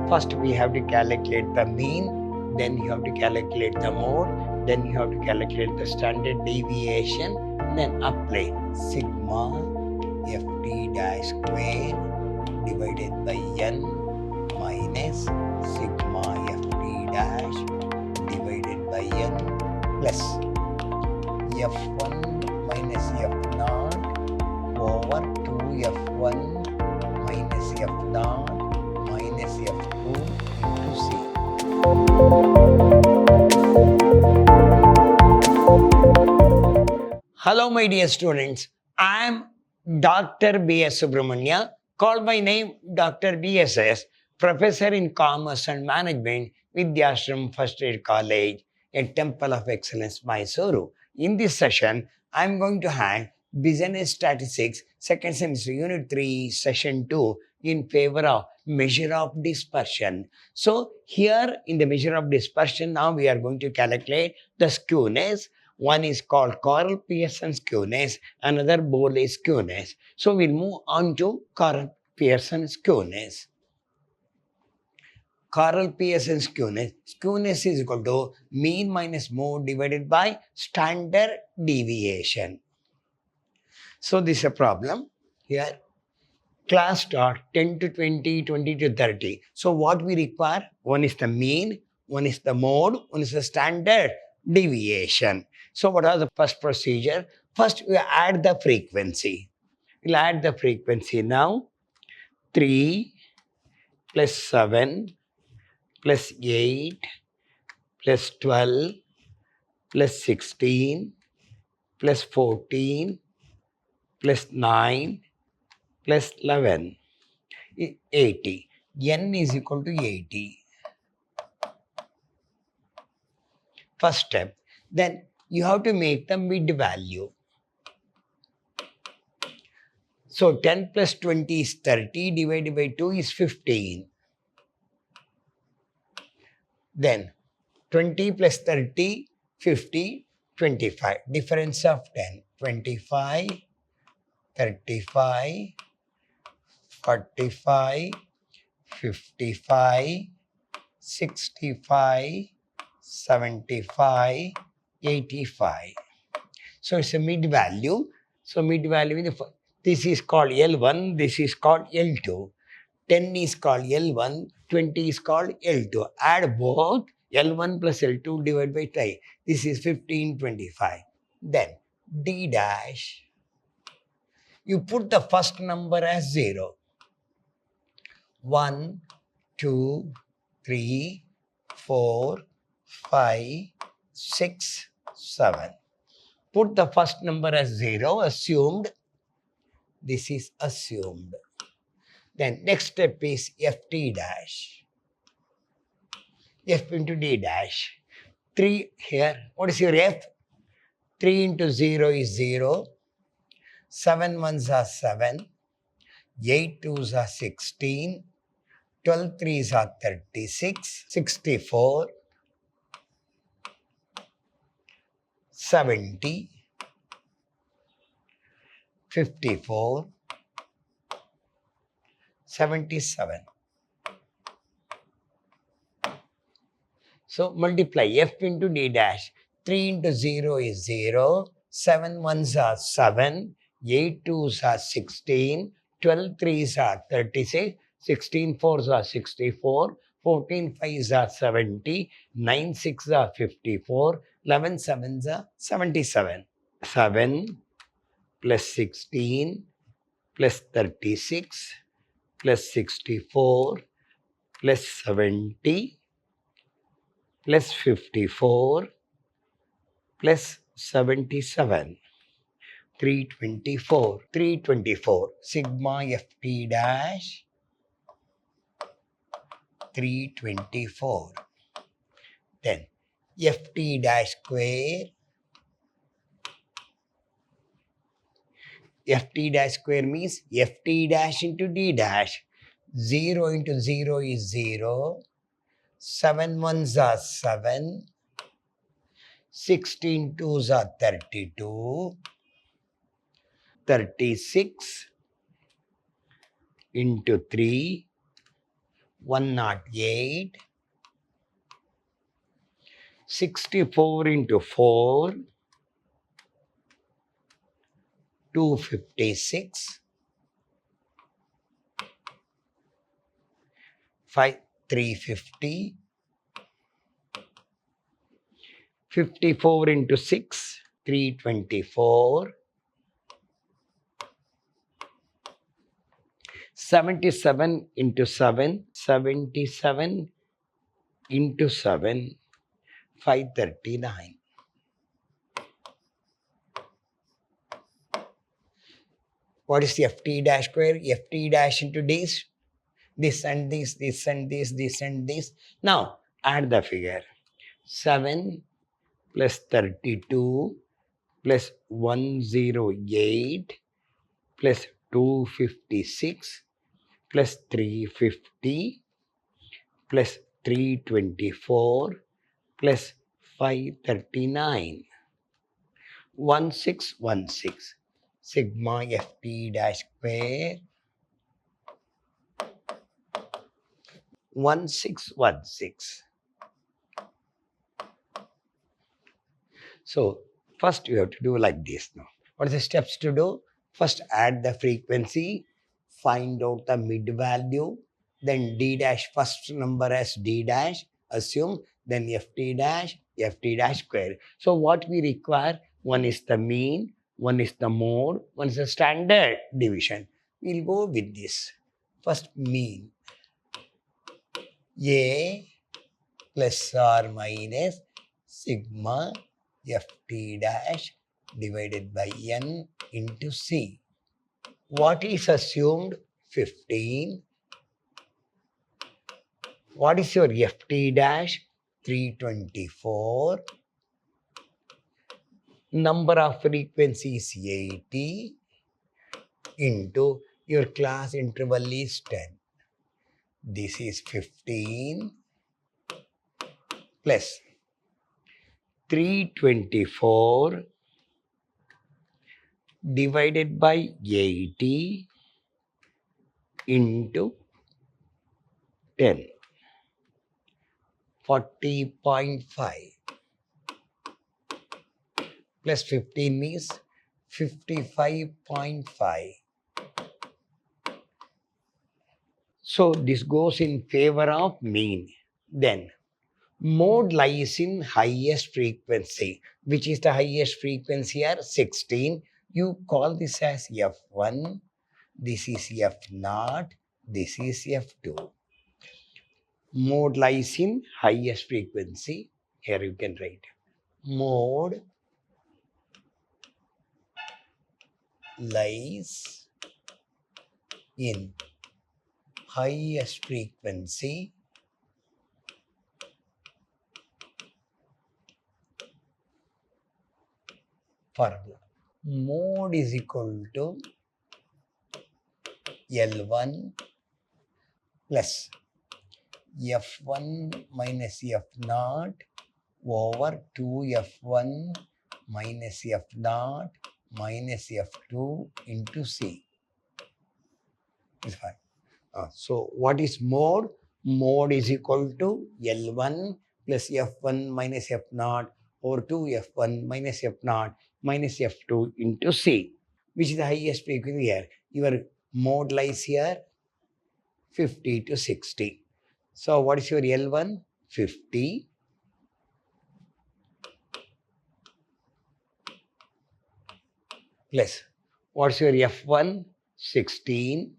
First we have to calculate the mean, then you have to calculate the mode, then you have to calculate the standard deviation, then apply sigma ft dash square divided by n minus sigma ft dash divided by n plus f1 minus f0 over 2f1 minus f0 minus f2 into c. Hello my dear students, I am Dr. B.S. Subramanya, called by name Dr. B.S.S., Professor in Commerce and Management, Vidhyaashram First Year College, a Temple of Excellence, MYSURU. In this session, I am going to have Business Statistics, Second Semester, Unit 3, Session 2, in favor of measure of dispersion. So, here in the measure of dispersion, now we are going to calculate the skewness. One is called Carl-Pearson skewness, another Bowley skewness. So we'll move on to Carl-Pearson skewness. Carl-Pearson skewness. Skewness is equal to mean minus mode divided by standard deviation. So this is a problem here. Class start 10 to 20, 20 to 30. So what we require? One is the mean, one is the mode, one is the standard deviation. So what are the first procedure? First we add the frequency. We'll add the frequency now. 3 plus 7 plus 8 plus 12 plus 16 plus 14 plus 9 plus 11, 80. N is equal to 80. First step. Then you have to make the mid value. So 10 plus 20 is 30, divided by 2 is 15. Then 20 plus 30, 50, 25. Difference of 10. 25, 35, 45, 55, 65, 75, 85. So it's a mid value. So mid value, this is called L1, this is called L2. 10 is called L1, 20 is called L2. Add both L1 plus L2 divided by 3. This is 15, 25. Then D dash. You put the first number as 0. 1, 2, 3, 4, 5, 6, 7. Put the first number as 0, assumed. This is assumed. Then next step is ft dash. F into D dash. 3 here. What is your F? 3 into 0 is 0. 7 ones are 7. 8 twos are 16. 12 threes are 36. 64. 70, 54, 77. So multiply F into D dash. 3 into 0 is 0. 7 ones are 7. 8 twos are 16. 12 threes are 36. 16 fours are 64. 14 fives are 70. 9 sixes are 54. 11 sevens are 77. 7 plus 16 plus 36 plus 64 plus 70 plus 54 plus 77. 324. 324. Sigma ft dash 324. Then ft dash square. Ft dash square means ft dash into d dash. 0 into 0 is 0. 7 ones are 7. 16 twos are 32. 36 into 3 108, 64 into 4, 256, 350, 54 into 6, 324, 77 into 7, 77 into 7, 539. What is ft dash square? Ft dash into this and this, this and this, this and this. Now add the figure. 7 plus 32 plus 108 plus 256 plus 350 plus 324 plus 539. 1616. Sigma ft dash square 1616. So first you have to do like this now. What are the steps to do? First add the frequency, find out the mid value, then d dash first number as d dash, assume, then ft dash square. So what we require, one is the mean, one is the mode, one is the standard deviation. We'll go with this. First mean, A plus or minus sigma ft dash divided by n into c. What is assumed? 15. What is your ft dash? 324. Number of frequencies 80 into your class interval is 10. This is 15 plus 324 divided by 80 into 10. 40.5 plus 15 means 55.5. So this goes in favor of mean. Then mode lies in highest frequency. Which is the highest frequency here? 16. You call this as F1. This is F0. This is F2. Mode lies in highest frequency. Here you can write. Mode lies in highest frequency formula. Mode is equal to L1 plus F1 minus F0 over 2F1 minus F0 minus F2 into C. Is fine. So what is mode? Mode is equal to L1 plus F1 minus F0 over 2F1 minus F0 minus F2 into C. Which is the highest frequency here? Your mode lies here 50 to 60. So what is your L1? 50 plus what's your F1? 16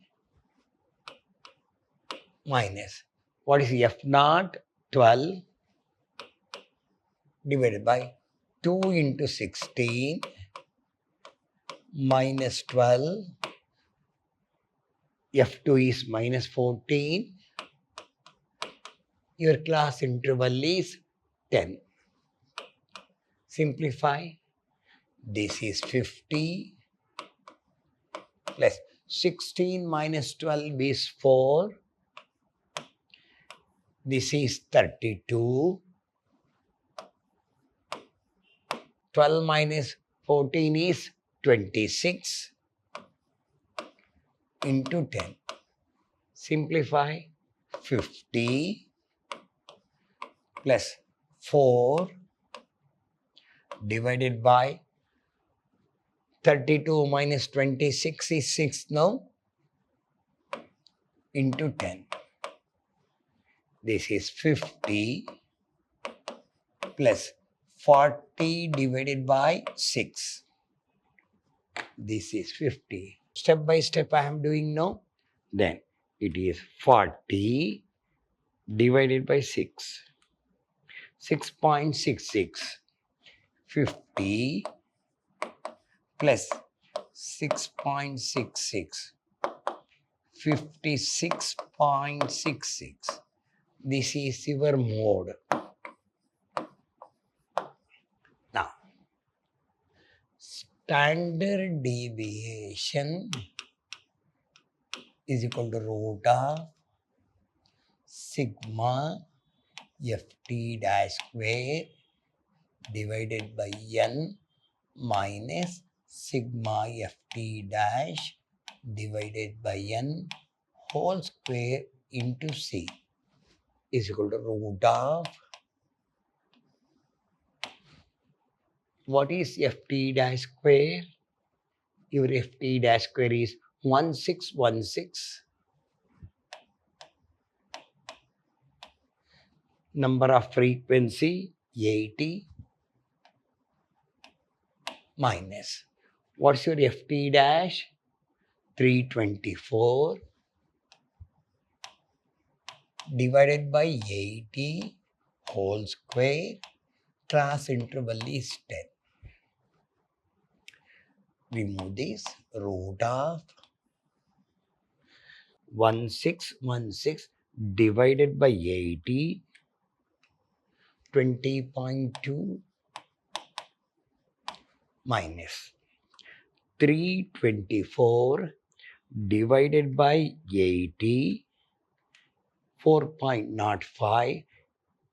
minus what is F0? 12 divided by 2 into 16 minus 12. F2 is minus 14. Your class interval is 10. Simplify. This is 50 plus 16 minus 12 is 4. This is 32. 12 minus 14 is 26 into 10. Simplify. 50 plus 4 divided by 32 minus 26 is 6 now, into 10. This is 50 plus 40 divided by 6. This is 50. Step by step I am doing now. Then it is 40 divided by 6. 6.66. 50 plus 6.66. 56.66. This is your mode. Now, standard deviation is equal to root of sigma ft dash square divided by n minus sigma ft dash divided by n whole square into c is equal to root of, what is ft dash square? Your ft dash square is 1616. Number of frequency 80 minus, what's your ft dash? 324 divided by 80 whole square, class interval is 10. Remove this, root of 1616 divided by 80, 20.2 minus 324 divided by 80, 4.05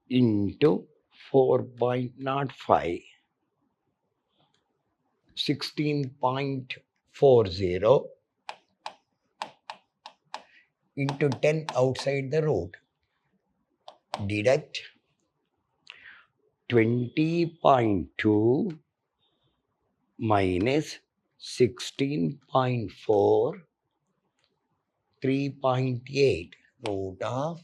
into 4.05, 16.40 into 10 outside the root. Deduct 20.2 minus 16.4, 3.8 root of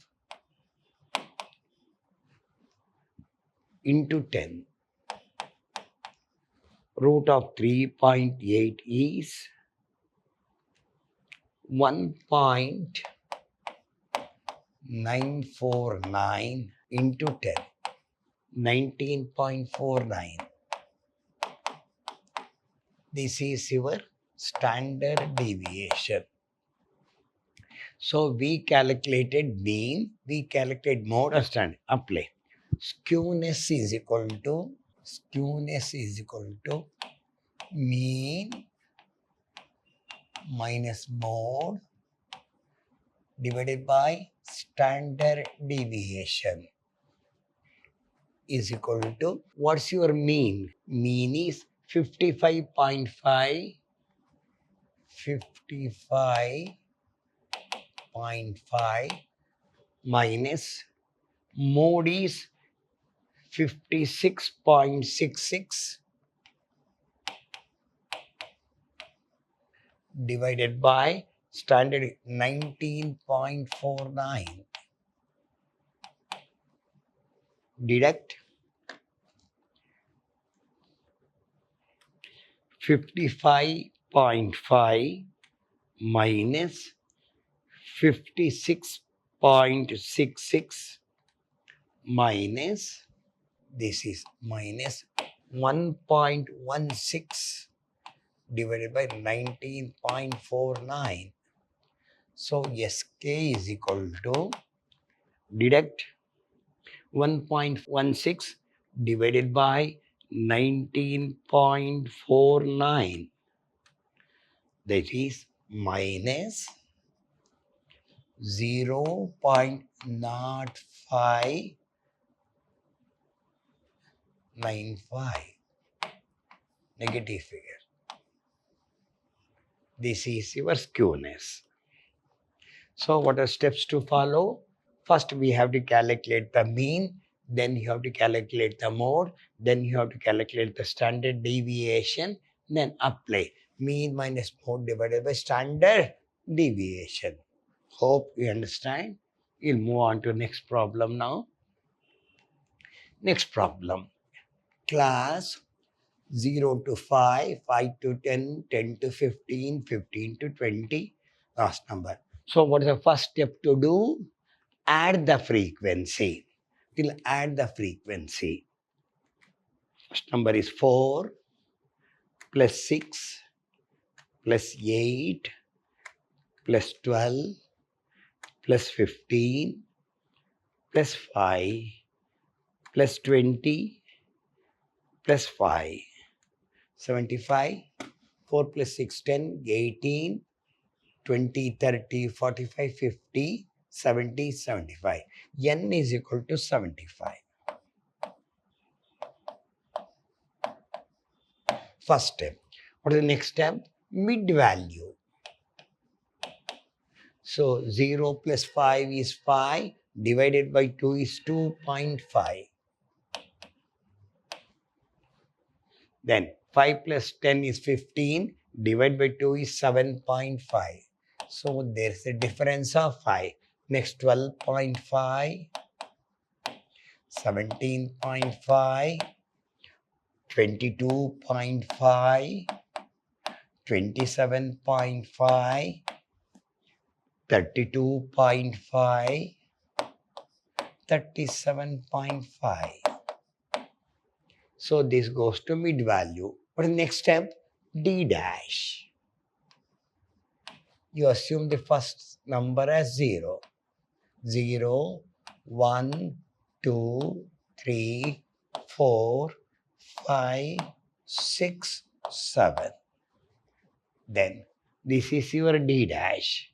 into 10. Root of 3.8 is 1.949 into 10, 19.49. This is your standard deviation. So we calculated mean, we calculate mode of standard. Apply. Skewness is equal to mean minus mode divided by standard deviation is equal to, what's your mean? Mean is 55.5, 55.5 minus mode is 56.66 divided by standard 19.49. Deduct 55.5 minus 56.66 minus, this is minus 1.16 divided by 19.49. So Sk is equal to, deduct 1.16 divided by 19.49. That is minus 0.0595. Negative figure. This is your skewness. So what are steps to follow? First we have to calculate the mean, then you have to calculate the mode, then you have to calculate the standard deviation, then apply mean minus mode divided by standard deviation. Hope you understand. We'll move on to next problem now. Next problem. Class 0 to 5, 5 to 10, 10 to 15, 15 to 20, last number. So what is the first step to do? Add the frequency. We'll add the frequency. First number is 4 plus 6 plus 8 plus 12 plus 15 plus 5 plus 20 plus 5. 75, 4 plus 6, 10, 18, 20, 30, 45, 50, 70, 75. N is equal to 75. First step. What is the next step? Mid value. So 0 plus 5 is 5, divided by 2 is 2.5. Then 5 plus 10 is 15, divided by 2 is 7.5. So there's a difference of 5. Next 12.5, 17.5, 22.5, 27.5, 32.5, 37.5. So this goes to mid value. What is the next step? D dash. You assume the first number as 0. 0, 1, 2, 3, 4, 5, 6, 7. Then this is your D dash.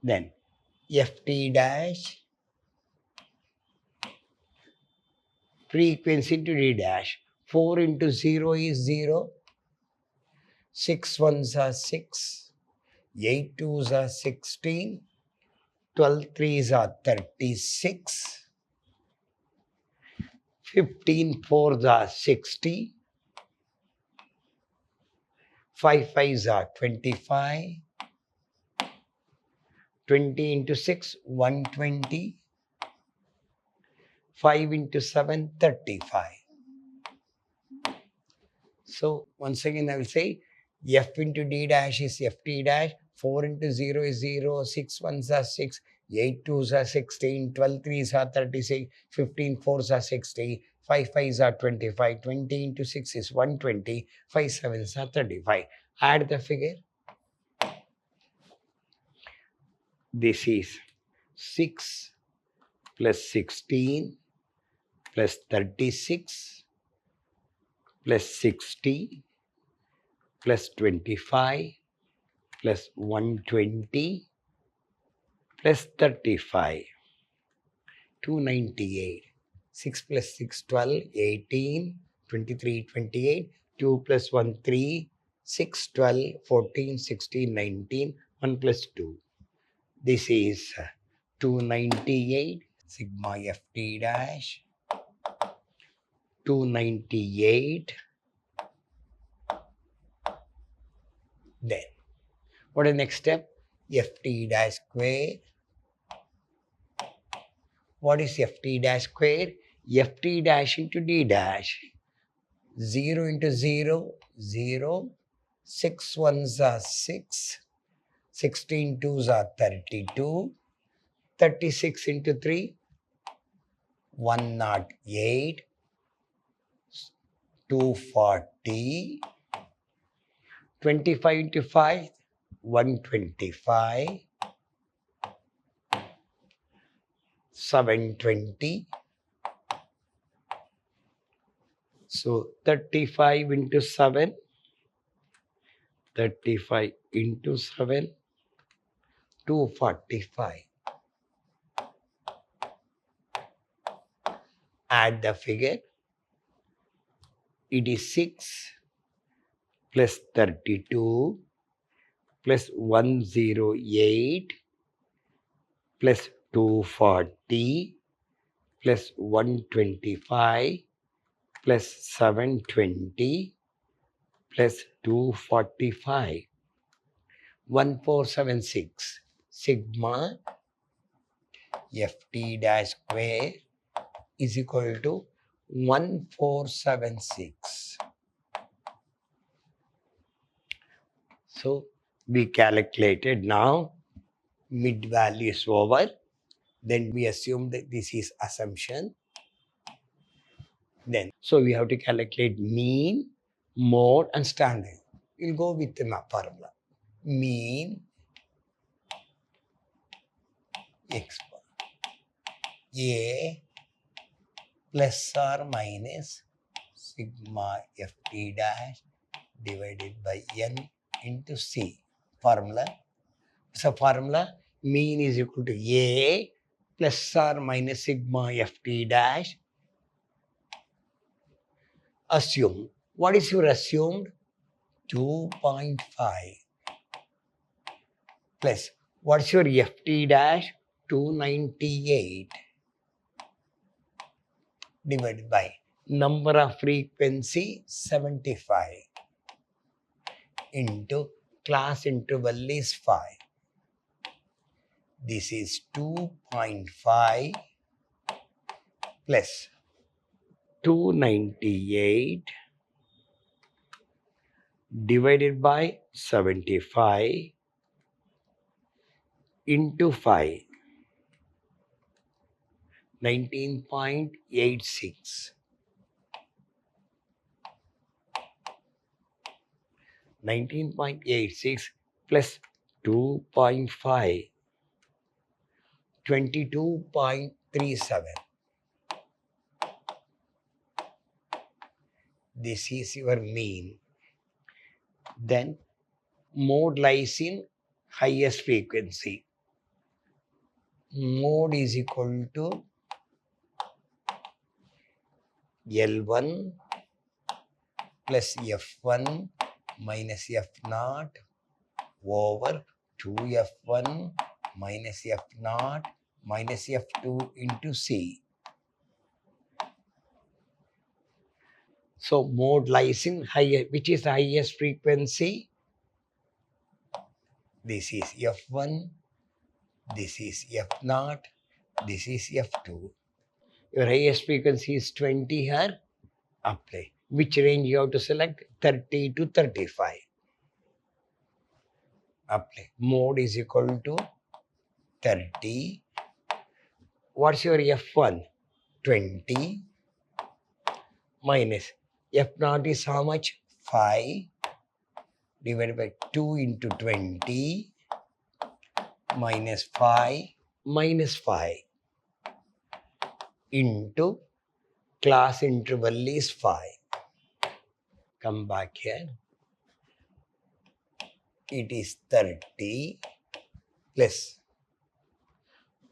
Then FT dash. Frequency into D dash. 4 into 0 is 0. 6 ones are 6. 8 twos are 16. 12 threes are 36. 15 fours are 60. 5 fives are 25. 20 into 6, 120. 5 into 7, 35. So once again I will say F into D dash is FT dash, 4 into 0 is 0, 6 ones are 6, 8 twos are 16, 12 threes are 36, 15 fours are 60, 5 fives are 25, 20 into 6 is 120, 5 sevens are 35. Add the figure. This is 6 plus 16 plus 36 plus 60 plus 25 plus 120 plus 35. 298. 6 plus 6, 12, 18, 23, 28, 2 plus 1, 3, 6, 12, 14, 16, 19, 1 plus 2. This is 298 sigma ft dash. 298. Then what is the next step? Ft dash square. What is ft dash square? Ft dash into d dash. 0 into 0, 0. 6 ones are 6. 16 twos are 32. 36 into 3, 108. 240. 25 into 5, 125. 720. So 35 into 7. 35 into 7. 245. Add the figure. It is 6 plus 32 plus 108 plus 240 plus 125 plus 720 plus 245. 1476 sigma ft dash square is equal to 1476. So we calculated now, mid value is over. Then we assume that this is assumption. Then, so we have to calculate mean, mode and standard. We'll go with the formula. Mean x bar a plus or minus sigma ft dash divided by n into c. Formula. So formula, mean is equal to a plus or minus sigma ft dash. Assume. What is your assumed? 2.5 plus what's your ft dash? 298 divided by number of frequency 75 into class interval is 5. This is 2.5 plus 298 divided by 75 into 5. 19.86. 19.86 plus 2.5. 22.37. This is your mean. Then mode lies in highest frequency. Mode is equal to L1 plus F1 minus F0 over 2F1 minus F0 minus F2 into C. So mode lies in higher, which is the highest frequency? This is F1, this is F0, this is F2. Your highest frequency is 20 here. Apply. Which range you have to select? 30 to 35. Apply. Mode is equal to 30. What's your F1? 20 minus F0 is how much? 5 divided by 2 into 20 minus 5 into class interval is 5. Come back here. It is 30 plus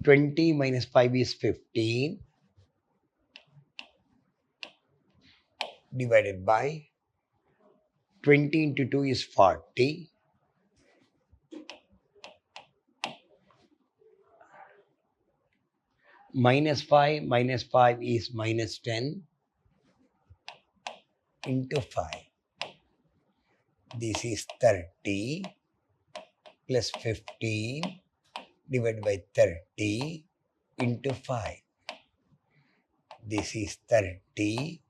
20 minus 5 is 15 divided by 20 into 2 is 40 minus 5 is minus 10 into 5. This is 30 plus 15 divided by 30 into 5. This is 30,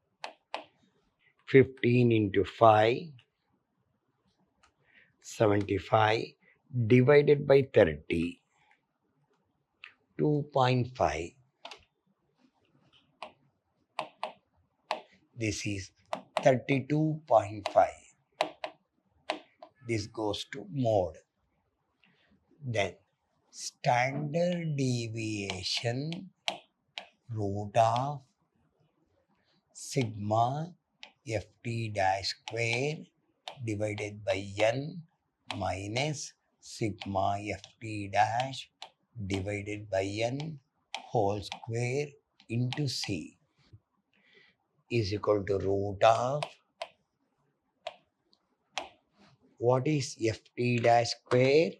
15 into 5, 75 divided by 30, 2.5. This is 32.5. This goes to mode. Then standard deviation root of sigma ft dash square divided by n minus sigma ft dash divided by n whole square into c is equal to root of what is ft dash square?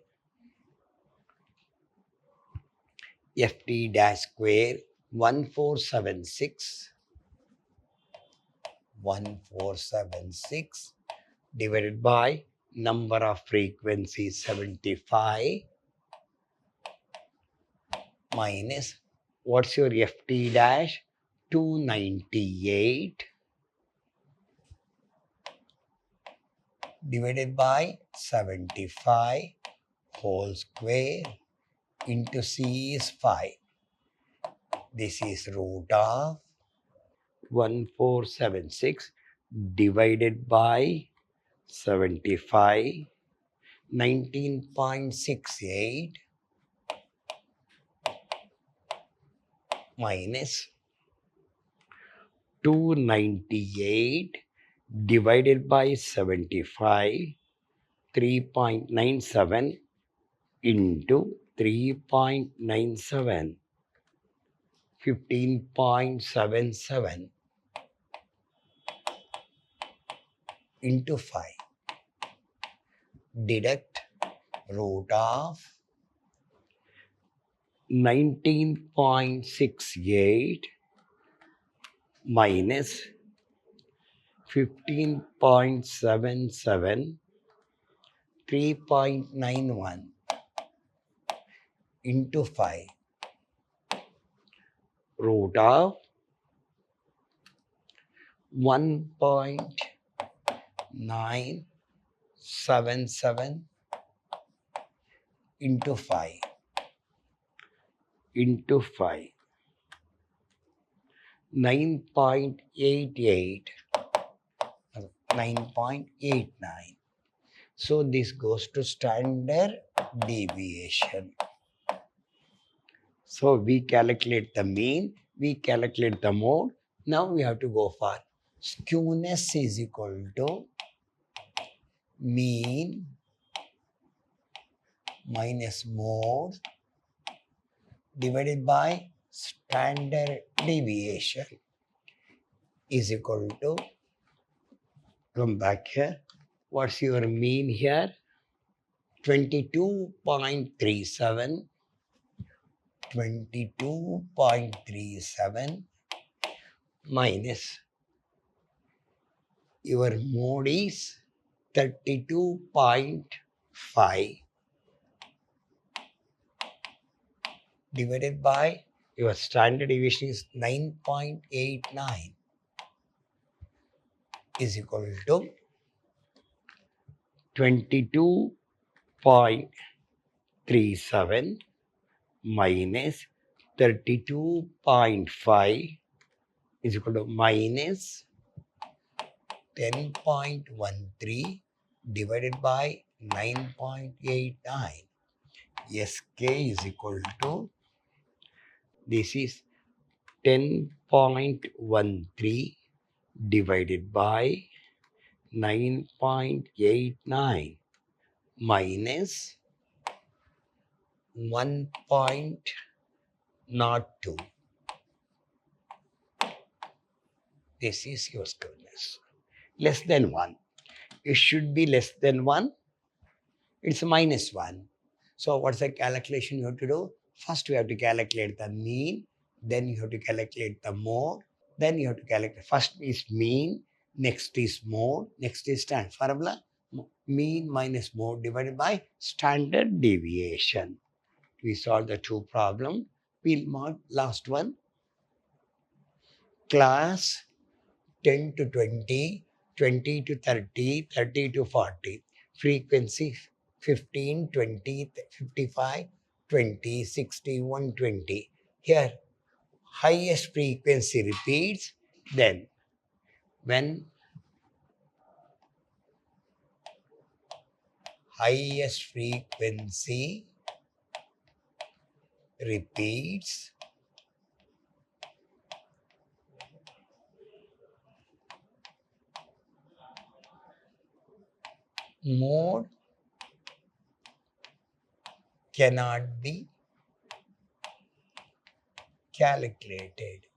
ft dash square 1476 divided by number of frequencies 75 minus what's your ft dash 298 divided by 75 whole square into c is 5. This is root of 1476 divided by 75, 19.68 minus 298 divided by 75, 3.97 into 3.97, 15.77 into 5. Deduct root of 19.68 minus 15.77, 3.91 into 5. Root of 1.977 into 5 into 5. 9.88, 9.89. So this goes to standard deviation. So we calculate the mean, we calculate the mode. Now we have to go for skewness is equal to mean minus mode divided by standard deviation is equal to, come back here, what's your mean here? 22.37, 22.37 minus your mode is 32.5 divided by your standard deviation is 9.89 is equal to 22.37 minus 32.5 is equal to minus 10.13 divided by 9.89. Sk is equal to, this is 10.13 divided by 9.89 minus 1.02. This is your skewness. Less than 1. It should be less than 1. It's minus 1. So what's the calculation you have to do? First you have to calculate the mean, then you have to calculate the mode, then you have to calculate, first is mean, next is mode, next is standard. Formula, mean minus mode divided by standard deviation. We solve the two problems. We'll mark last one. Class 10 to 20, 20 to 30, 30 to 40. Frequency 15, 20, 55, 20, 60, 120. Here, highest frequency repeats, then when highest frequency repeats, mode cannot be calculated.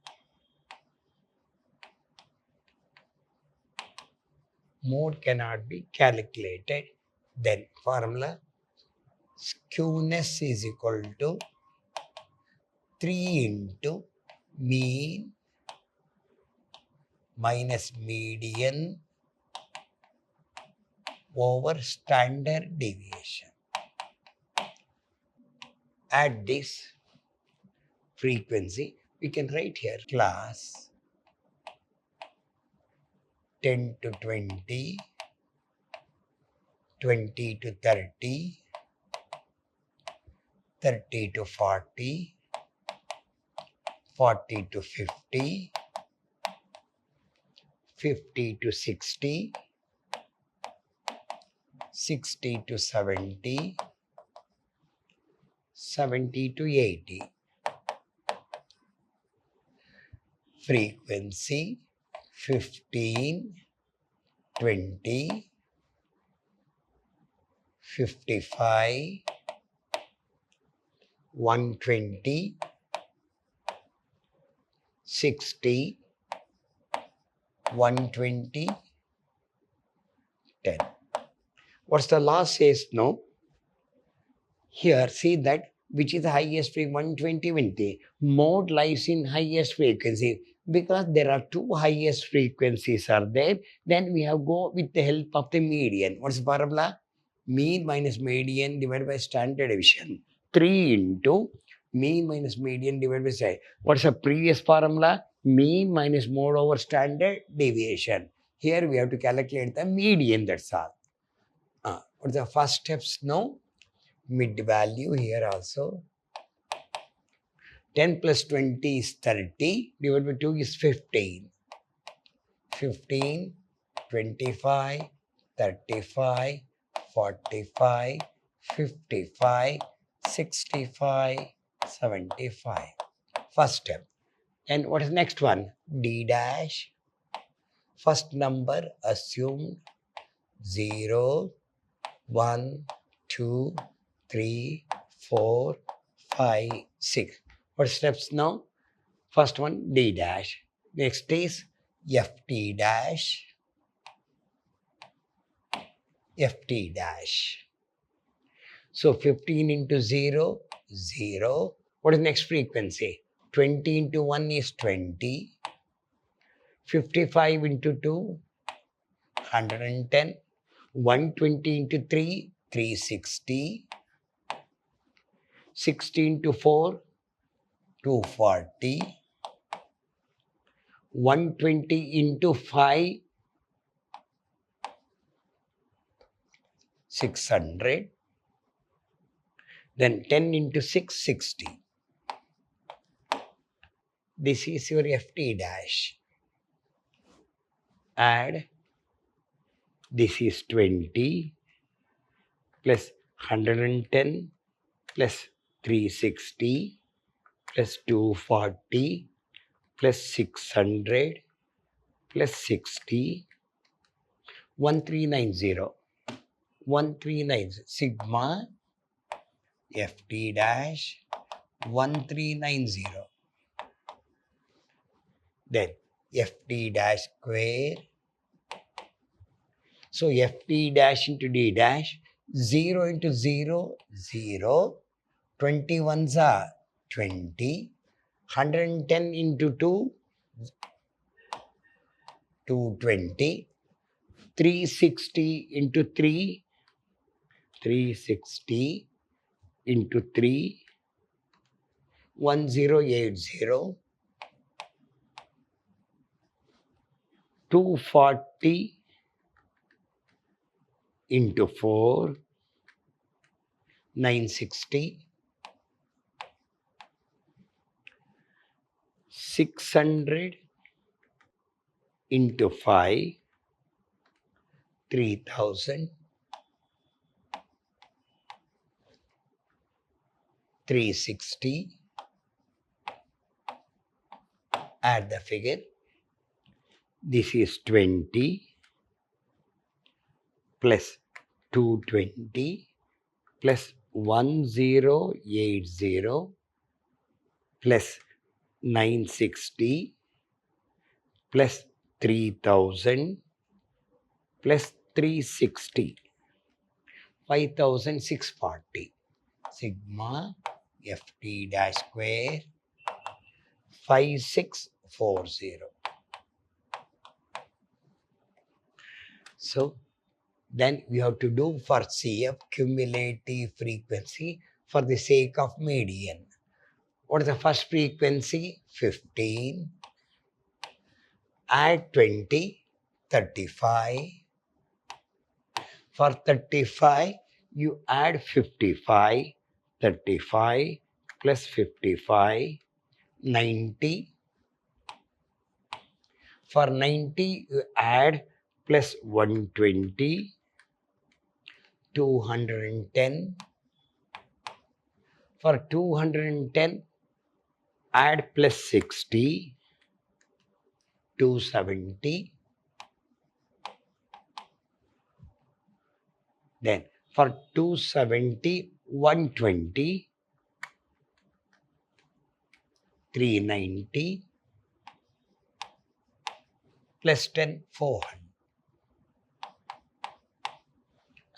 Mode cannot be calculated. Then formula, skewness is equal to 3 into mean minus median over standard deviation. At this frequency, we can write here class 10 to 20, 20 to 30, 30 to 40, 40 to 50, 50 to 60, 60 to 70, 70 to 80. Frequency 15, 20, 55, 120, 60, 120, 10. What's the last says? No. Here, see that which is the highest frequency, 120. Mode lies in highest frequency. Because there are two highest frequencies are there, then we have go with the help of the median. What's the formula? Mean minus median divided by standard deviation. 3 into mean minus median divided by say. What's the previous formula? Mean minus mode over standard deviation. Here we have to calculate the median, that's all. What's the first steps now? Mid value here also. 10 plus 20 is 30, divided by 2 is 15. 15, 25, 35, 45, 55, 65, 75. First step. And what is next one? D dash. First number assumed 0, 1, 2, 3, 4, 5, 6. What steps now? First one, D dash. Next is FT dash. FT dash. So 15 into 0, 0. What is next frequency? 20 into 1 is 20. 55 into 2, 110. 120 into 3, 360. 60 into 4, 240. 120 into 5, 600. Then 10 into 6, 60. This is your FT dash. Add. This is 20 plus 110 plus 360 plus 240 plus 600 plus 60, 1390. 1390 sigma FT dash 1390. Then FT dash square. So FT dash into D dash, 0 into 0, 0. 21s are 20. 110 into 2, 220. 360 into 3, 360 into 3, 1080. 240 into 4, 960. 600 into 5, 3000. 360. Add the figure. This is 20 plus 220 plus 1080 plus 960 plus 3000 plus 360, 5640. Sigma FT dash square 5640. So then we have to do for CF cumulative frequency for the sake of median. What is the first frequency? 15. Add 20, 35. For 35, you add 55. 35 plus 55, 90. For 90, you add plus 120, 210. For 210, add plus 60, 270. Then for 270, 120, 390, plus 10, 400.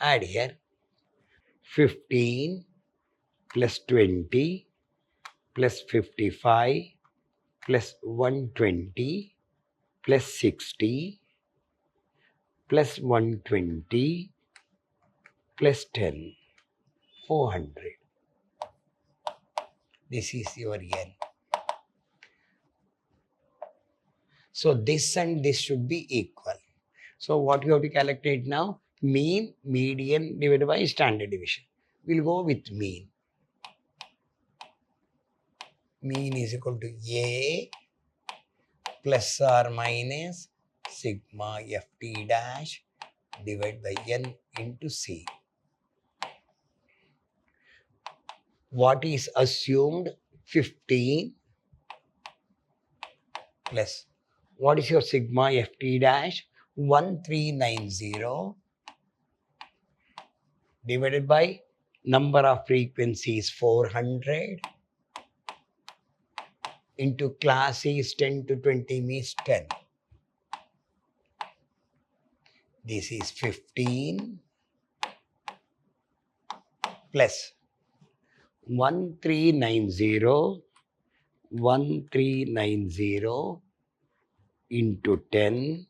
Add here 15 plus 20 plus 55 plus 120 plus 60 plus 120 plus 10, 400. This is your N. So this and this should be equal. So what you have to calculate now? Mean, median divided by standard deviation. We'll go with mean. Mean is equal to A plus or minus sigma ft dash divided by N into C. What is assumed? 15 plus, what is your sigma ft dash? 1390 divided by number of frequencies 400 into class is 10 to 20 means 10. This is 15 plus 1390 into 10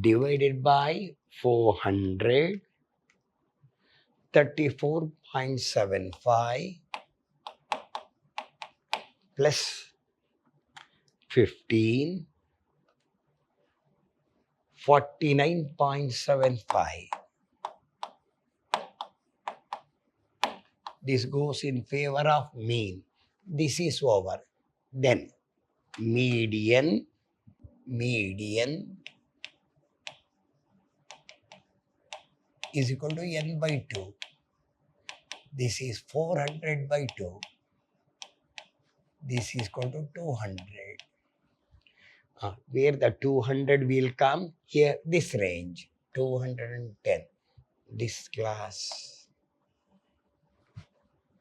divided by 400, 34.75 plus 15, 49.75. This goes in favor of mean. This is over. Then median is equal to N by 2. This is 400 by 2. This is equal to 200. Where the 200 will come? Here, this range, 210. This class.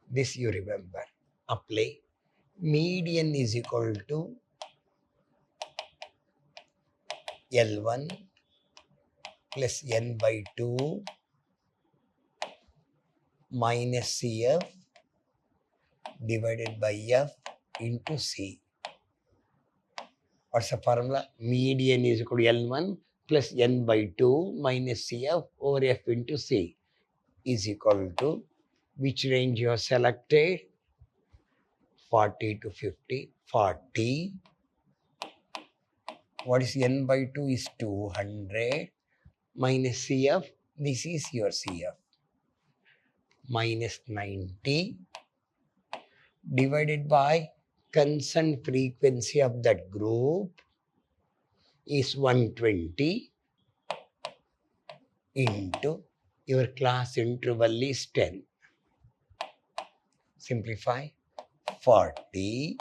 This you remember. Apply. Median is equal to L1 plus N by 2 minus CF divided by F into C. What's the formula? Median is equal to L1 plus N by 2 minus CF over F into C is equal to which range you have selected? 40 to 50. 40. What is N by 2 is 200 minus CF. This is your CF. Minus 90 divided by constant frequency of that group is 120 into your class interval is 10. Simplify. 40.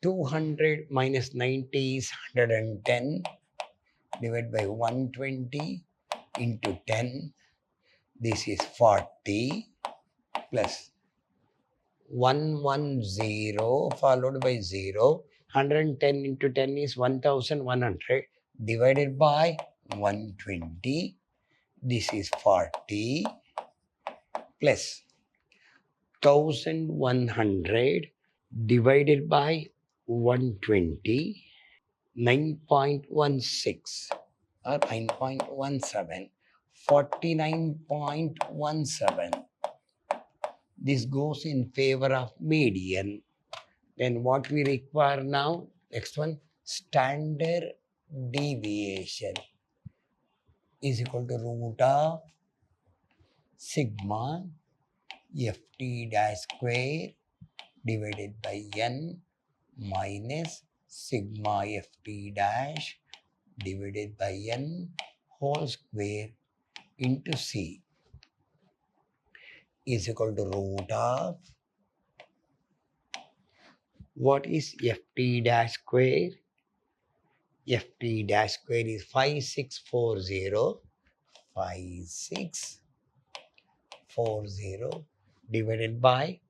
200 minus 90 is 110 divided by 120 into 10. This is 40 plus 110 followed by 0. 110 into 10 is 1100 divided by 120. This is 40 plus 1100 divided by 120, 9.16 or 9.17, 49.17. This goes in favor of median. Then what we require now? Next one, standard deviation is equal to root of sigma ft dash square divided by n minus sigma ft dash divided by n whole square into c is equal to root of, what is ft dash square? Ft dash square is 5640, 5640 divided by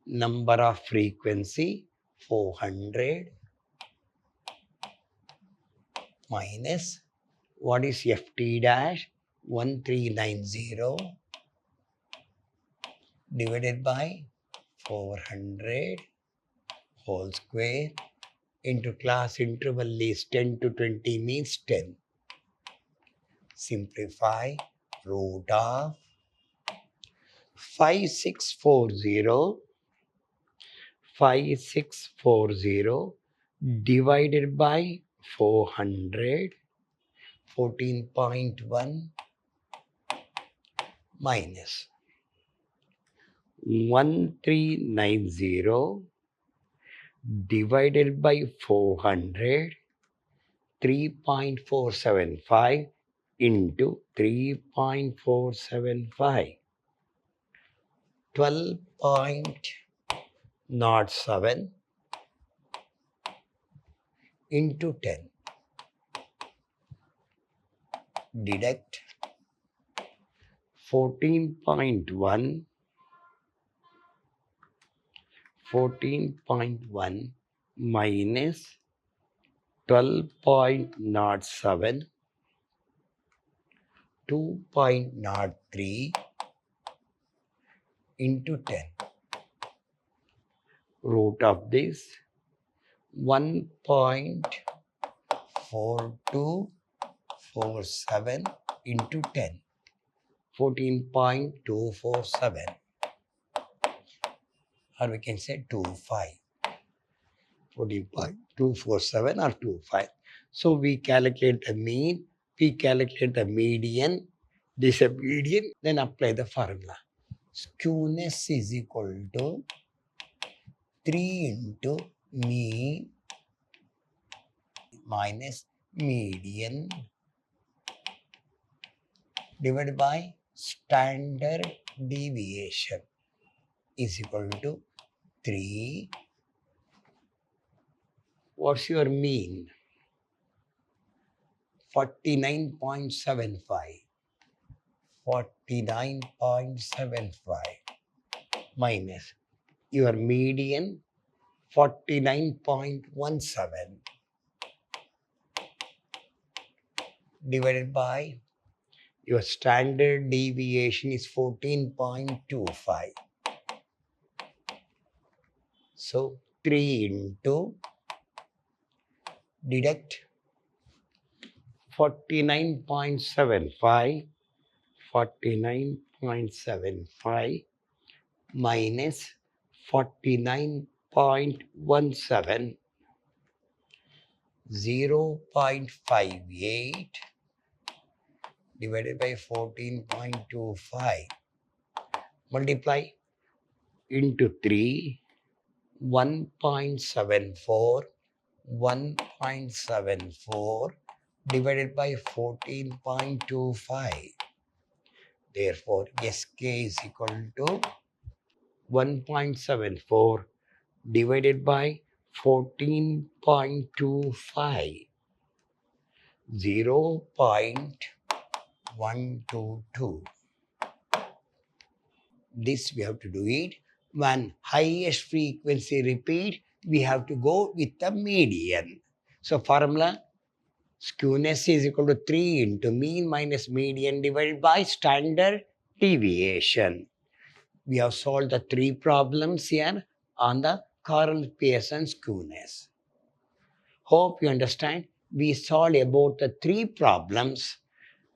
number of frequency 400 minus, what is ft dash? 1390 divided by 400 whole square into class interval is 10 to 20 means 10. Simplify, root of 5640 divided by 400, 14.1 minus 1390 divided by 400, 3.475 into 3.475, 12.07 into 10. Deduct 14.1 minus 12.07, 2.03 into 10. Root of this 1.4247 into 10, 14.247, or we can say 25. 14.247 or 25. So we calculate the mean, we calculate the median, this is a median, then apply the formula. Skewness is equal to 3 into mean minus median divided by standard deviation is equal to 3. What's your mean? 49.75. 49.75 minus your median 49.17 divided by your standard deviation is 14.25. So 3 into deduct 49.75, 49.75 minus 49.17, 0.58 divided by 14.25, multiply into 3, 1.74, 1.74 divided by 14.25. Therefore, Sk is equal to 1.74 divided by 14.25, 0.122. This we have to do it. When highest frequency repeat, we have to go with the median. So formula, skewness is equal to 3 into mean minus median divided by standard deviation. We have solved the 3 problems here on the Carl Pearson skewness. Hope you understand. We solved about the three problems.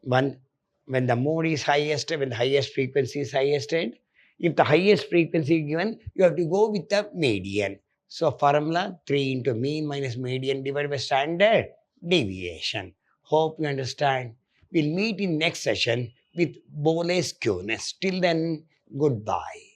One, when the mode is highest, when the highest frequency is highest, and if the highest frequency given, you have to go with the median. So formula 3 into mean minus median divided by standard deviation. Hope you understand. We'll meet in next session with Bole skewness. Till then, goodbye.